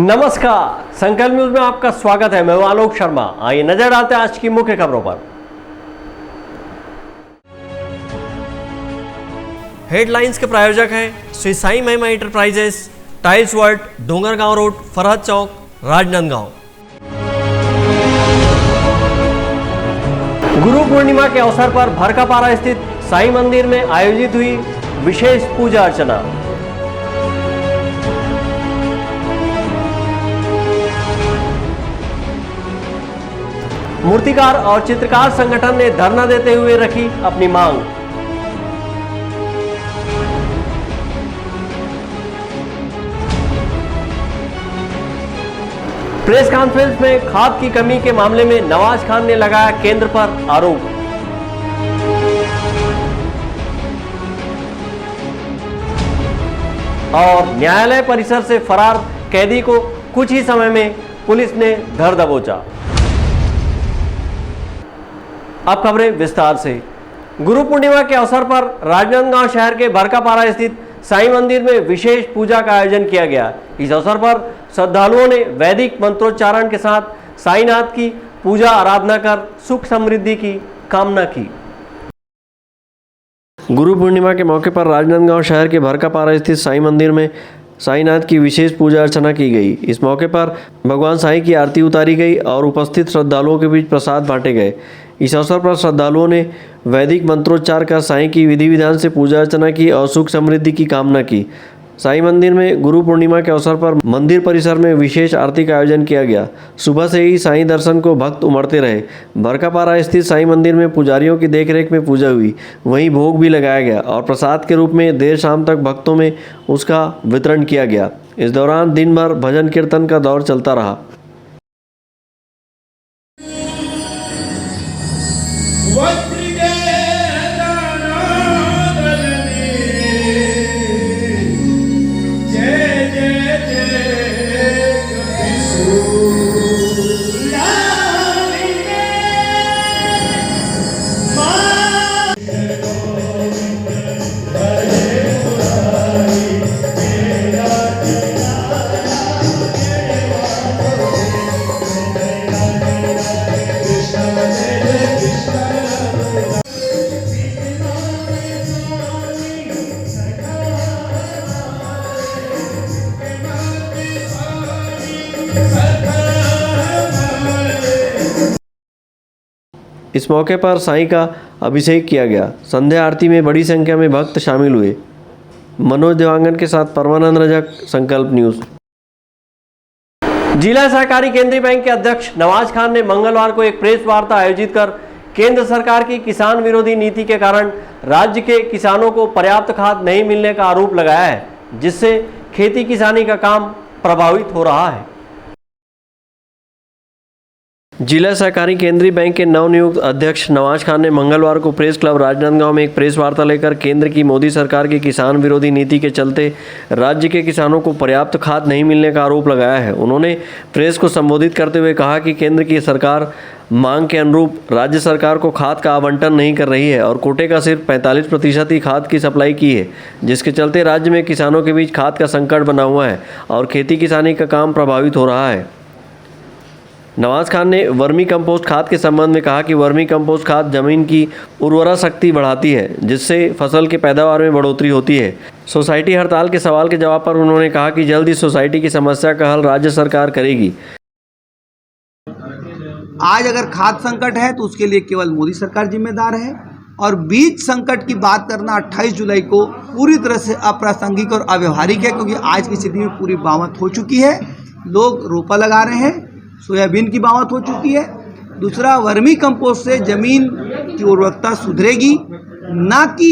नमस्कार, संकल्प न्यूज में आपका स्वागत है। मैं हूं आलोक शर्मा। आइए नजर डालते हैं आज की मुख्य खबरों पर। हेडलाइंस के प्रायोजक हैं Shri Sai Mahima enterprises, tiles world, Dongargaon road, Farhad Chowk, Rajnandgaon. Guru Purnima के अवसर पर भरकापारा स्थित साईं मंदिर में आयोजित हुई विशेष पूजा अर्चना। मूर्तिकार और चित्रकार संगठन ने धरना देते हुए रखी अपनी मांग। प्रेस कॉन्फ्रेंस में खाद की कमी के मामले में नवाज खान ने लगाया केंद्र पर आरोप। और न्यायालय परिसर से फरार कैदी को कुछ ही समय में पुलिस ने धर दबोचा। अब खबरें विस्तार से। गुरु पूर्णिमा के अवसर पर राजनांदगांव शहर के भरकापारा स्थित साईं मंदिर में विशेष पूजा का आयोजन किया गया। इस अवसर पर श्रद्धालुओं ने वैदिक मंत्रोच्चारण के साथ साईनाथ की पूजा आराधना कर सुख समृद्धि की कामना की। गुरु पूर्णिमा के मौके पर राजनांदगांव शहर के भरकापारा स्थित साईं मंदिर में साईनाथ की विशेष पूजा अर्चना की गई। इस मौके पर भगवान साईं की आरती उतारी गई और उपस्थित श्रद्धालुओं के बीच प्रसाद बांटे गए। इस अवसर पर श्रद्धालुओं ने वैदिक मंत्रोच्चार कर साईं की विधि विधान से पूजा अर्चना की और सुख समृद्धि की कामना की। साईं मंदिर में गुरु पूर्णिमा के अवसर पर मंदिर परिसर में विशेष आरती का आयोजन किया गया। सुबह से ही साईं दर्शन को भक्त उमड़ते रहे। भरकापारा स्थित साईं मंदिर में पुजारियों की देखरेख में पूजा हुई, वहीं भोग भी लगाया गया और प्रसाद के रूप में देर शाम तक भक्तों में उसका वितरण किया गया। इस दौरान दिन भर भजन कीर्तन का दौर चलता रहा। इस मौके पर साईं का अभिषेक किया गया। संध्या आरती में बड़ी संख्या में भक्त शामिल हुए। मनोज देवांगन के साथ परमानंद रजक, संकल्प न्यूज। जिला सहकारी केंद्रीय बैंक के अध्यक्ष नवाज खान ने मंगलवार को एक प्रेस वार्ता आयोजित कर केंद्र सरकार की किसान विरोधी नीति के कारण राज्य के किसानों को पर्याप्त खाद नहीं मिलने का आरोप लगाया है, जिससे खेती किसानी का काम प्रभावित हो रहा है। जिला सहकारी केंद्रीय बैंक के नवनियुक्त अध्यक्ष नवाज खान ने मंगलवार को प्रेस क्लब राजनांदगांव में एक प्रेस वार्ता लेकर केंद्र की मोदी सरकार की किसान विरोधी नीति के चलते राज्य के किसानों को पर्याप्त खाद नहीं मिलने का आरोप लगाया है। उन्होंने प्रेस को संबोधित करते हुए कहा कि केंद्र की सरकार मांग के अनुरूप राज्य सरकार को खाद का आवंटन नहीं कर रही है और कोटे का सिर्फ 45% ही खाद की सप्लाई की है, जिसके चलते राज्य में किसानों के बीच खाद का संकट बना हुआ है और खेती किसानी का काम प्रभावित हो रहा है। नवाज खान ने वर्मी कंपोस्ट खाद के संबंध में कहा कि वर्मी कंपोस्ट खाद जमीन की उर्वरा शक्ति बढ़ाती है, जिससे फसल के पैदावार में बढ़ोतरी होती है। सोसाइटी हड़ताल के सवाल के जवाब पर उन्होंने कहा कि जल्द ही सोसाइटी की समस्या का हल राज्य सरकार करेगी। आज अगर खाद संकट है तो उसके लिए केवल मोदी सरकार जिम्मेदार है, और बीज संकट की बात करना 28 जुलाई को पूरी तरह से अप्रासंगिक और अव्यवहारिक है, क्योंकि आज की स्थिति में पूरी बावत हो चुकी है। लोग रोपा लगा रहे हैं, सोयाबीन की बावत हो चुकी है। दूसरा, वर्मी कंपोस्ट से ज़मीन की उर्वरकता सुधरेगी, ना कि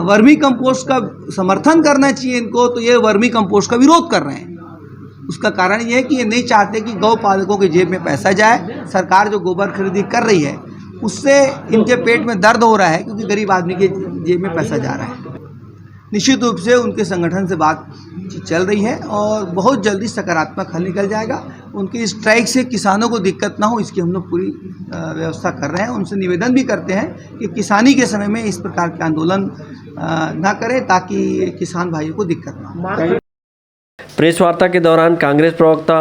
वर्मी कंपोस्ट का समर्थन करना चाहिए इनको, तो ये वर्मी कंपोस्ट का विरोध कर रहे हैं। उसका कारण ये है कि ये नहीं चाहते कि गौ पालकों के जेब में पैसा जाए। सरकार जो गोबर खरीदी कर रही है उससे इनके पेट में दर्द हो रहा है, क्योंकि गरीब आदमी के जेब में पैसा जा रहा है। निश्चित रूप से उनके संगठन से बात चल रही है और बहुत जल्दी सकारात्मक हल निकल जाएगा। उनकी स्ट्राइक से किसानों को दिक्कत ना हो, इसकी हम लोग पूरी व्यवस्था कर रहे हैं। उनसे निवेदन भी करते हैं कि किसानी के समय में इस प्रकार के आंदोलन ना करें, ताकि किसान भाइयों को दिक्कत ना हो। प्रेस वार्ता के दौरान कांग्रेस प्रवक्ता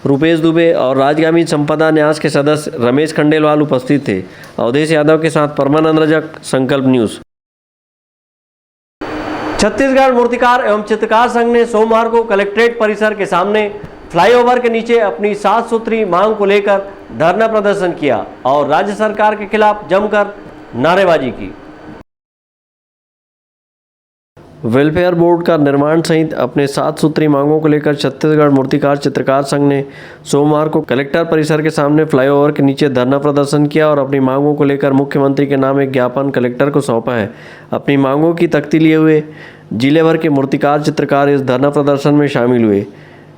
रुपेश दुबे और राजगामी संपदा न्यास के सदस्य रमेश खंडेलवाल उपस्थित थे। अवधेश यादव के साथ परमानंद रजक, संकल्प न्यूज। छत्तीसगढ़ मूर्तिकार एवं चित्रकार संघ ने सोमवार को कलेक्ट्रेट परिसर के सामने फ्लाईओवर के नीचे अपनी 7 सूत्री मांग को लेकर धरना प्रदर्शन किया और राज्य सरकार के खिलाफ जमकर नारेबाजी की। वेलफेयर बोर्ड का निर्माण सहित अपने 7 सूत्री मांगों को लेकर छत्तीसगढ़ मूर्तिकार चित्रकार संघ ने सोमवार को कलेक्टर परिसर के सामने फ्लाईओवर के नीचे धरना प्रदर्शन किया और अपनी मांगों को लेकर मुख्यमंत्री के नाम एक ज्ञापन कलेक्टर को सौंपा है। अपनी मांगों की तख्ती लिए हुए जिले भर के मूर्तिकार चित्रकार इस धरना प्रदर्शन में शामिल हुए।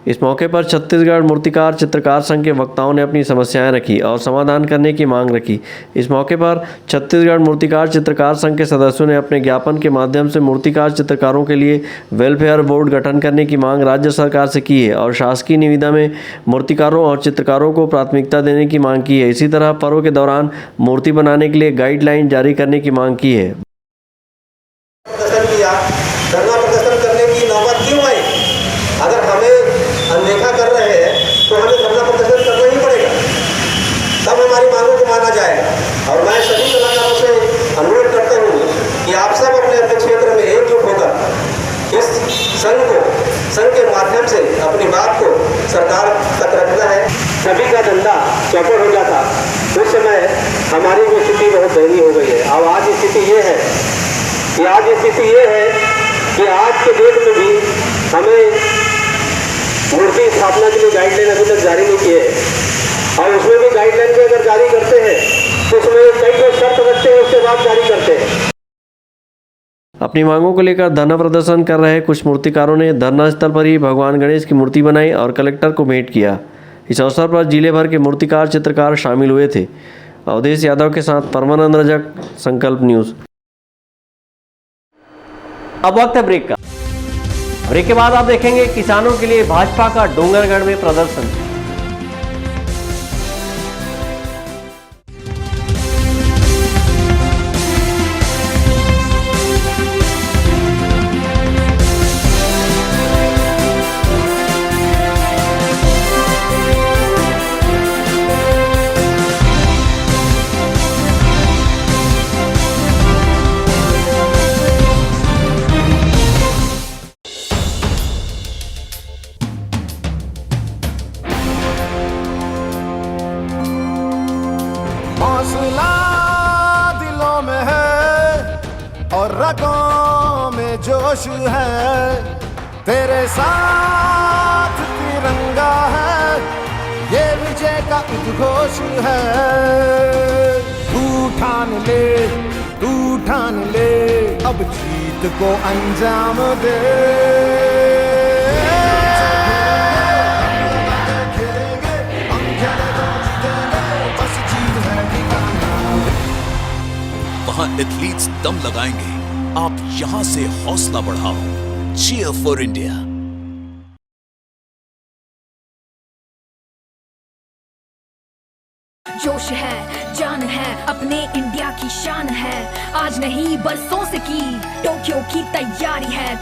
इस मौके पर छत्तीसगढ़ मूर्तिकार चित्रकार संघ के वक्ताओं ने अपनी समस्याएं रखी और समाधान करने की मांग रखी। इस मौके पर छत्तीसगढ़ मूर्तिकार चित्रकार संघ के सदस्यों ने अपने ज्ञापन के माध्यम से मूर्तिकार चित्रकारों के लिए वेलफेयर बोर्ड गठन करने की मांग राज्य सरकार से की है और शासकीय निविदा में मूर्तिकारों और चित्रकारों को प्राथमिकता देने की मांग की है। इसी तरह पर्व के दौरान मूर्ति बनाने के लिए गाइडलाइन जारी करने की मांग की है। धरना प्रदर्शन करने की नौबत क्यों आई? अगर हमें अनदेखा कर रहे हैं तो हमें धरना प्रदर्शन करना ही पड़ेगा, तब हमारी मांगों को माना जाएगा। और मैं सभी कलाकारों से अनुरोध करता हूँ कि आप सब अपने अपने क्षेत्र में एकजुट होकर इस संघ के माध्यम से अपनी बात को सरकार तक रखना है। सभी का धंधा चौपट हो जाता, उस समय हमारी भी स्थिति बहुत दयनीय हो गई है। अब आज स्थिति ये है कि आज के डेट में भी हमें मूर्ति स्थापना के लिए गाइडलाइन अभी तक जारी नहीं किए है और उसमें भी गाइडलाइन को अगर जारी करते हैं तो उसमें कई जो शर्त रखते हैं उसके बाद जारी करते हैं। अपनी मांगों को लेकर धरना प्रदर्शन कर रहे कुछ मूर्तिकारों ने धरना स्थल पर ही भगवान गणेश की मूर्ति बनाई और कलेक्टर को भेंट किया। इस अवसर पर जिले भर के मूर्तिकार चित्रकार शामिल हुए थे। अवधेश यादव के साथ परमानंद रजक, संकल्प न्यूज। अब वक्त है ब्रेक का। ब्रेक के बाद आप देखेंगे किसानों के लिए भाजपा का डोंगरगढ़ में प्रदर्शन। हौसला दिलों में है और रगों में जोश है, तेरे साथ तिरंगा है, ये विजय का उद्घोष है। तू ठान ले अब जीत को अंजाम दे। वहाँ एथलीट्स दम लगाएंगे, आप यहाँ से हौसला बढ़ाओ। Cheer for India. जोश है, जान है, अपने इंडिया की शान है, आज नहीं बरसों से की टोक्यो की तैयारी है,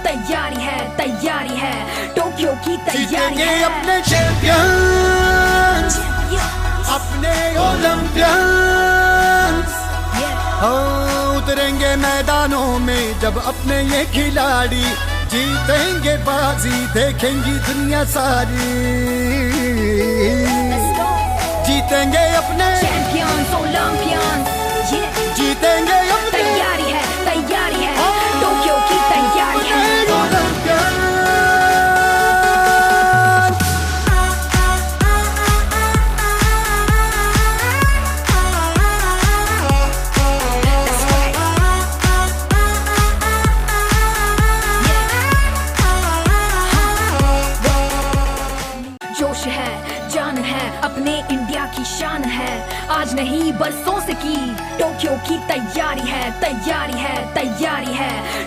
टोक्यो की तैयारी है। अपने चैंपियंस, अपने ओलंपियंस, उतरेंगे मैदानों में जब अपने ये खिलाड़ी जीतेंगे बाजी, देखेंगी दुनिया सारी। जीतेंगे अपने चैंपियंस, ओलंपियंस, जीतेंगे अपने। तैयारी है, टोक्यो की तैयारी है। जोश है, जान है, अपने इंडिया की शान है, आज नहीं बरसों से की टोक्यो की तैयारी है,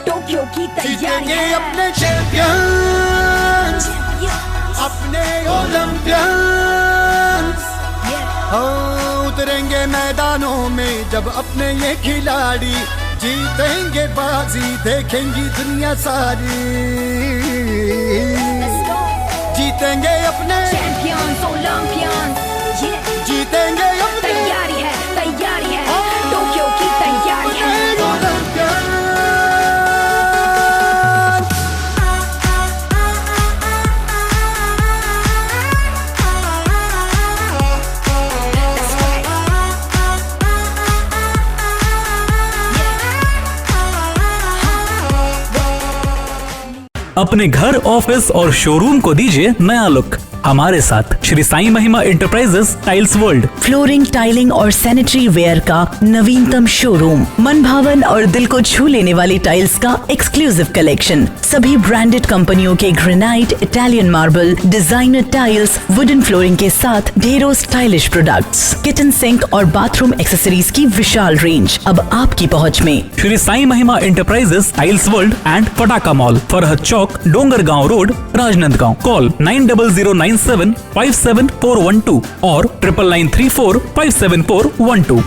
टोक्यो की तैयारी है। अपने चैंपियंस, अपने ओलंपियंस, उतरेंगे मैदानों में जब अपने ये खिलाड़ी जीतेंगे बाजी, देखेंगी दुनिया सारी। जीतेंगे अपने चैंपियंस ओलंपियंस, ये जीतेंगे अपने तैयारी है टोक्यो की तैयारी है। That's right. अपने घर, ऑफिस और शोरूम को दीजिए नया लुक हमारे साथ Shri Sai Mahima enterprises tiles world. Flooring, tiling और सैनिटरी वेयर का नवीनतम शोरूम, मन भावन और दिल को छू लेने वाली टाइल्स का एक्सक्लूसिव कलेक्शन, सभी ब्रांडेड कंपनियों के granite, Italian marble, designer tiles, wooden flooring के साथ ढेरों स्टाइलिश प्रोडक्ट्स, किचन सिंक और बाथरूम एक्सेसरीज की विशाल रेंज अब आपकी पहुंच में। Shri Sai Mahima enterprises tiles world and Pataka mall, Farhad Chowk, Dongargaon road, Rajnandgaon. Call 9009975412 और 9994574412।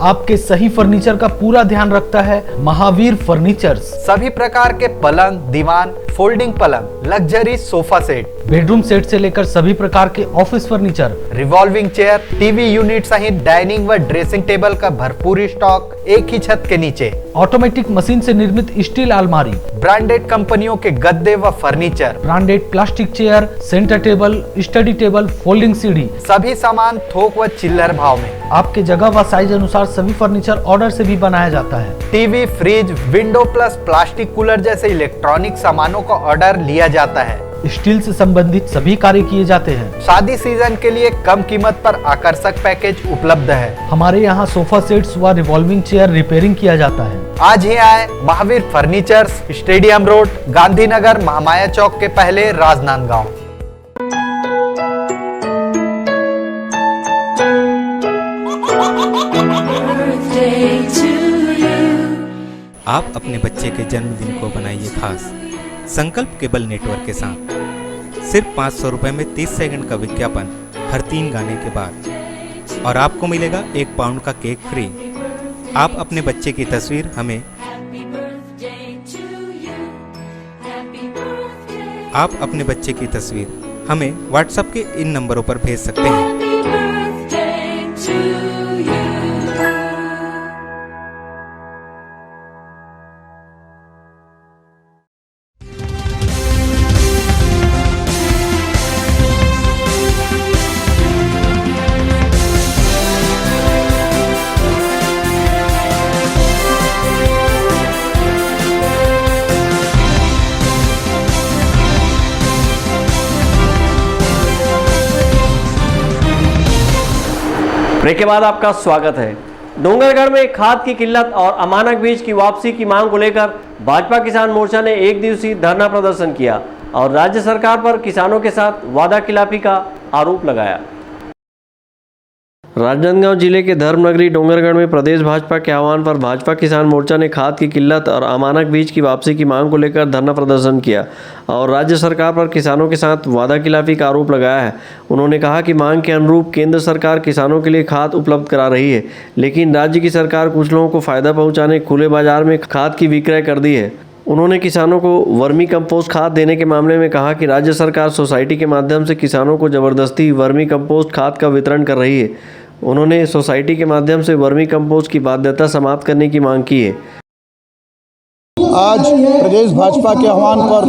आपके सही फर्नीचर का पूरा ध्यान रखता है महावीर फर्नीचर्स। सभी प्रकार के पलंग, दीवान, फोल्डिंग पलंग, luxury sofa set, bedroom set से लेकर सभी प्रकार के office furniture, revolving chair, TV unit सहित डाइनिंग व ड्रेसिंग टेबल का भरपूर स्टॉक एक ही छत के नीचे। ऑटोमेटिक मशीन से निर्मित स्टील अलमारी, ब्रांडेड कंपनियों के गद्दे व furniture, branded plastic chair, centre table, study table, folding सीढ़ी, सभी सामान थोक व चिल्लर भाव में। आपके जगह व साइज अनुसार सभी फर्नीचर ऑर्डर से भी बनाया जाता है। TV, fridge, window plus plastic cooler जैसे इलेक्ट्रॉनिक सामानों का ऑर्डर लिया जाता है। स्टील से संबंधित सभी कार्य किए जाते हैं। शादी सीजन के लिए कम कीमत पर आकर्षक पैकेज उपलब्ध है। हमारे यहाँ सोफा सेट्स व रिवॉल्विंग चेयर रिपेयरिंग किया जाता है। आज ही आए Mahavir furnitures, stadium road, Gandhinagar, Mahamaya Chowk के पहले, राजनांदगांव। आप अपने बच्चे के जन्मदिन को बनाइए खास संकल्प केबल नेटवर्क के साथ। सिर्फ 500 रुपये में 30 सेकंड का विज्ञापन हर 3 गाने के बाद, और आपको मिलेगा 1 पाउंड का केक फ्री। आप अपने बच्चे की तस्वीर हमें व्हाट्सएप के इन नंबरों पर भेज सकते हैं। ब्रेक के बाद आपका स्वागत है। डोंगरगढ़ में खाद की किल्लत और अमानक बीज की वापसी की मांग को लेकर भाजपा किसान मोर्चा ने 1 दिवसीय धरना प्रदर्शन किया और राज्य सरकार पर किसानों के साथ वादाखिलाफी का आरोप लगाया। राजनांदगांव जिले के धर्मनगरी डोंगरगढ़ में प्रदेश भाजपा के आह्वान पर भाजपा किसान मोर्चा ने खाद की किल्लत और अमानक बीज की वापसी की मांग को लेकर धरना प्रदर्शन किया और राज्य सरकार पर किसानों के साथ वादाखिलाफी का आरोप लगाया है। उन्होंने कहा कि मांग के अनुरूप केंद्र सरकार किसानों के लिए खाद उपलब्ध करा रही है, लेकिन राज्य की सरकार कुछ लोगों को फायदा पहुँचाने खुले बाजार में खाद की विक्रय कर दी है। उन्होंने किसानों को वर्मी कंपोस्ट खाद देने के मामले में कहा कि राज्य सरकार सोसाइटी के माध्यम से किसानों को जबरदस्ती वर्मी कंपोस्ट खाद का वितरण कर रही है। उन्होंने सोसाइटी के माध्यम से वर्मी कंपोस्ट की बाध्यता समाप्त करने की मांग की है। आज प्रदेश भाजपा के आह्वान पर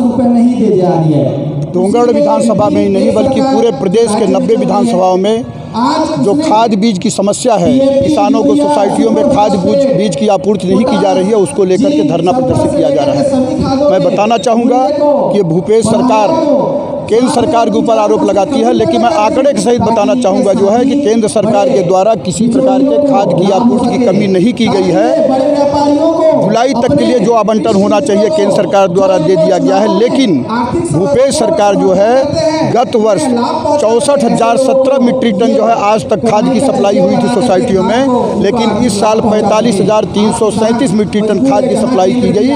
डोंगरगढ़ विधानसभा में ही नहीं बल्कि पूरे प्रदेश के 90 विधानसभाओं में जो खाद बीज की समस्या है, किसानों को सोसाइटियों में खाद बीज की आपूर्ति नहीं की जा रही है, उसको लेकर के धरना प्रदर्शित किया जा रहा है। मैं बताना चाहूँगा कि भूपेश सरकार केंद्र सरकार के ऊपर आरोप लगाती है, लेकिन मैं आंकड़े के सहित बताना चाहूँगा जो है कि केंद्र सरकार के द्वारा किसी प्रकार के खाद की आपूर्ति की कमी नहीं की गई है। जुलाई तक के लिए जो आवंटन होना चाहिए केंद्र सरकार द्वारा दे दिया गया है, लेकिन भूपेश सरकार जो है गत वर्ष 64,017 मीट्रिक टन जो है आज तक खाद की सप्लाई हुई थी सोसाइटियों में, लेकिन इस साल 45,337 मीट्रिक टन खाद की सप्लाई की गई।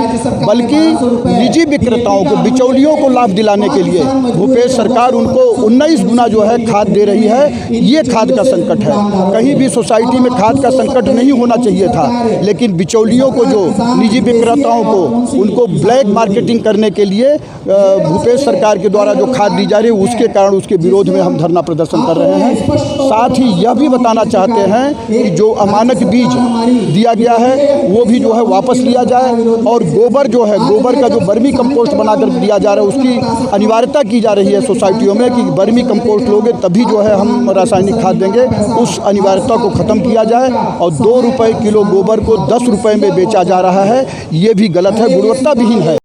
बल्कि निजी विक्रेताओं को, बिचौलियों को लाभ दिलाने के लिए भूपेश सरकार उनको 19 गुना जो है खाद दे रही है। ये खाद का संकट है। कहीं भी सोसाइटी में खाद का संकट नहीं होना चाहिए था, लेकिन बिचौलियों रसौलियों को, जो निजी विक्रेताओं को, उनको ब्लैक मार्केटिंग करने के लिए भूपेश सरकार के द्वारा जो खाद दी जा रही है, उसके कारण उसके विरोध में हम धरना प्रदर्शन कर रहे हैं। साथ ही यह भी बताना चाहते हैं कि जो अमानक बीज दिया गया है वो भी जो है वापस लिया जाए, और गोबर जो है, गोबर का जो वर्मी कंपोस्ट बनाकर दिया जा रहा है उसकी अनिवार्यता की जा रही है सोसाइटियों में कि वर्मी कंपोस्ट लोगे तभी जो है हम रासायनिक खाद देंगे, उस अनिवार्यता को ख़त्म किया जाए। और 2 रुपये किलो गोबर को 10 रुपये में बेचा जा रहा है, ये भी गलत है, गुणवत्ता विहीन है।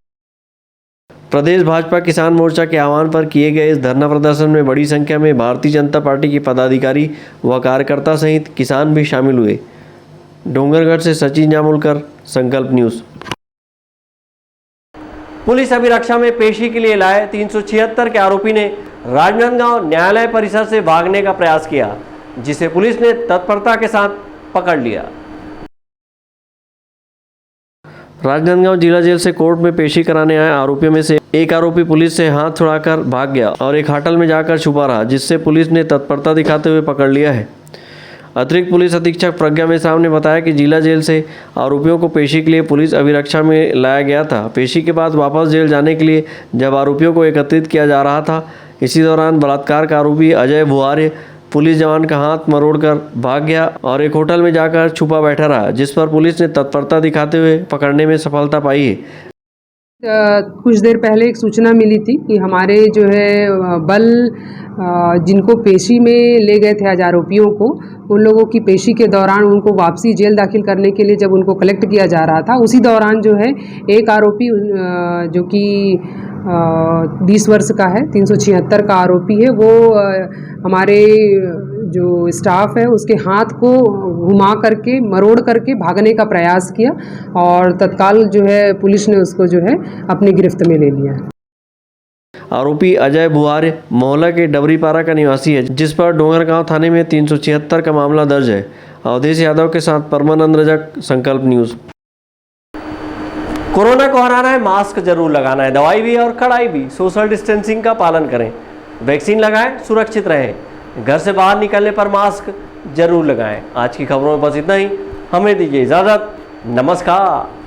प्रदेश भाजपा किसान मोर्चा के आह्वान पर किए गए इस धरना प्रदर्शन में बड़ी संख्या में भारतीय जनता पार्टी के पदाधिकारी व कार्यकर्ता सहित किसान भी शामिल हुए। डोंगरगढ़ से सचिन जामुलकर, संकल्प न्यूज़। पुलिस अभिरक्षा में पेशी के लिए लाए 376 के आरोपी ने राजनांदगांव न्यायालय परिसर से भागने का प्रयास किया, जिसे पुलिस ने तत्परता के साथ पकड़ लिया। राजनांदगांव जिला जेल से कोर्ट में पेशी कराने आए आरोपियों में से एक आरोपी पुलिस से हाथ छुड़ाकर भाग गया और एक होटल में जाकर छुपा रहा, जिससे पुलिस ने तत्परता दिखाते हुए पकड़ लिया है। अतिरिक्त पुलिस अधीक्षक प्रज्ञा मेश्राम ने बताया कि जिला जेल से आरोपियों को पेशी के लिए पुलिस अभिरक्षा में लाया गया था। पेशी के बाद वापस जेल जाने के लिए जब आरोपियों को एकत्रित किया जा रहा था, इसी दौरान बलात्कार का आरोपी अजय बुहारे पुलिस जवान का हाथ मरोड़कर भाग गया और एक होटल में जाकर छुपा बैठा रहा, जिस पर पुलिस ने तत्परता दिखाते हुए पकड़ने में सफलता पाई है। कुछ देर पहले एक सूचना मिली थी कि हमारे जो है बल जिनको पेशी में ले गए थे आज आरोपियों को, उन लोगों की पेशी के दौरान उनको वापसी जेल दाखिल करने के लिए जब उनको कलेक्ट किया जा रहा था, उसी दौरान जो है एक आरोपी जो कि 20 वर्ष का है, 376 का आरोपी है, वो हमारे जो स्टाफ है उसके हाथ को घुमा करके मरोड़ करके भागने का प्रयास किया और तत्काल जो है पुलिस ने उसको जो है अपनी गिरफ्त में ले लिया। आरोपी अजय बुहारे मोहल्ला के डबरीपारा का निवासी है, जिस पर डोंगरगांव थाने में 376 का मामला दर्ज है। अवधेश यादव के साथ परमानंद रजक, संकल्प न्यूज़। कोरोना को हराना है, मास्क जरूर लगाना है, दवाई भी और कड़ाई भी, सोशल डिस्टेंसिंग का पालन करें, वैक्सीन लगाएं, सुरक्षित रहें, घर से बाहर निकलने पर मास्क जरूर लगाएं। आज की खबरों में बस इतना ही, हमें दीजिए इजाज़त, नमस्कार।